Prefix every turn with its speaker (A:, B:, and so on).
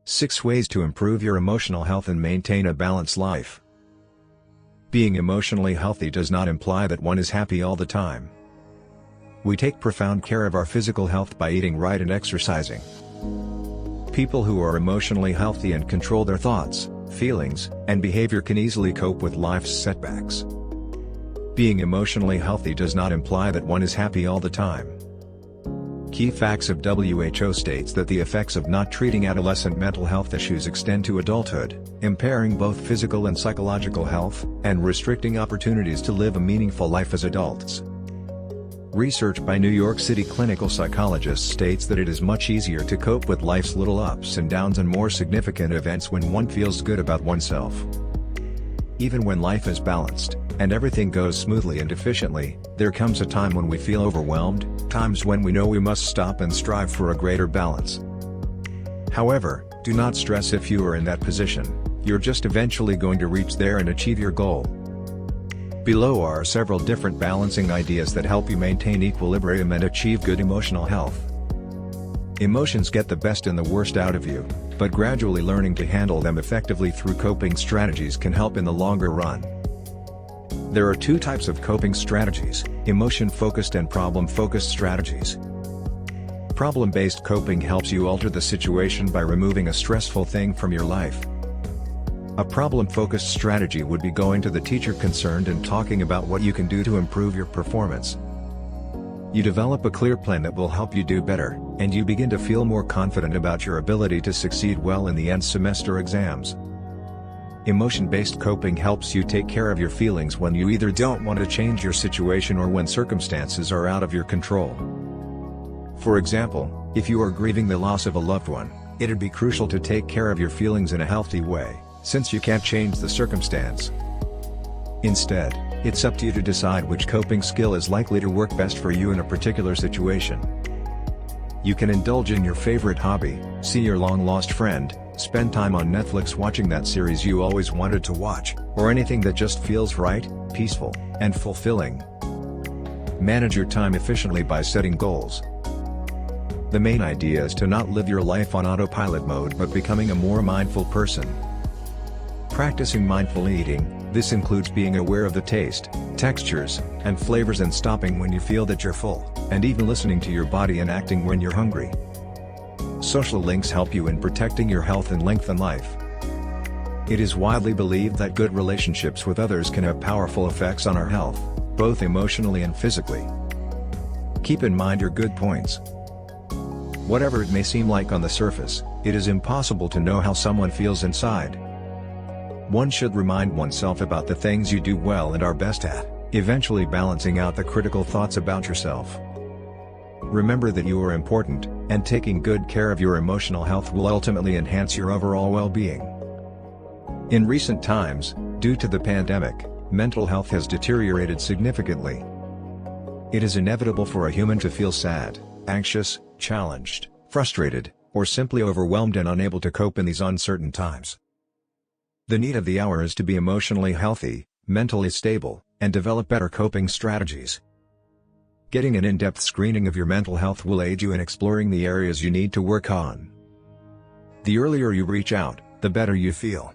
A: 6 Ways to improve your emotional health and maintain a balanced life. Being emotionally healthy does not imply that one is happy all the time. We take profound care of our physical health by eating right and exercising. People who are emotionally healthy and control their thoughts, feelings, and behavior can easily cope with life's setbacks. Being emotionally healthy does not imply that one is happy all the time. Key facts of WHO states that the effects of not treating adolescent mental health issues extend to adulthood, impairing both physical and psychological health, and restricting opportunities to live a meaningful life as adults. Research by New York City clinical psychologists states that it is much easier to cope with life's little ups and downs and more significant events when one feels good about oneself. Even when life is balanced, and everything goes smoothly and efficiently, there comes a time when we feel overwhelmed, times when we know we must stop and strive for a greater balance. However, do not stress if you are in that position, you're just eventually going to reach there and achieve your goal. Below are several different balancing ideas that help you maintain equilibrium and achieve good emotional health. Emotions get the best and the worst out of you, but gradually learning to handle them effectively through coping strategies can help in the longer run. There are 2 types of coping strategies: emotion-focused and problem-focused strategies. Problem-based coping helps you alter the situation by removing a stressful thing from your life. A problem-focused strategy would be going to the teacher concerned and talking about what you can do to improve your performance. You develop a clear plan that will help you do better, and you begin to feel more confident about your ability to succeed well in the end semester exams. Emotion-based coping helps you take care of your feelings when you either don't want to change your situation or when circumstances are out of your control. For example, if you are grieving the loss of a loved one, it'd be crucial to take care of your feelings in a healthy way, since you can't change the circumstance. Instead, it's up to you to decide which coping skill is likely to work best for you in a particular situation. You can indulge in your favorite hobby, see your long-lost friend, spend time on Netflix watching that series you always wanted to watch, or anything that just feels right, peaceful, and fulfilling. Manage your time efficiently by setting goals. The main idea is to not live your life on autopilot mode but becoming a more mindful person. Practicing mindful eating, this includes being aware of the taste, textures, and flavors and stopping when you feel that you're full, and even listening to your body and acting when you're hungry. Social links help you in protecting your health and lengthen life. It is widely believed that good relationships with others can have powerful effects on our health, both emotionally and physically. Keep in mind your good points. Whatever it may seem like on the surface, it is impossible to know how someone feels inside. One should remind oneself about the things you do well and are best at, eventually balancing out the critical thoughts about yourself. Remember that you are important, and taking good care of your emotional health will ultimately enhance your overall well-being. In recent times, due to the pandemic, mental health has deteriorated significantly. It is inevitable for a human to feel sad, anxious, challenged, frustrated, or simply overwhelmed and unable to cope in these uncertain times. The need of the hour is to be emotionally healthy, mentally stable, and develop better coping strategies. Getting an in-depth screening of your mental health will aid you in exploring the areas you need to work on. The earlier you reach out, the better you feel.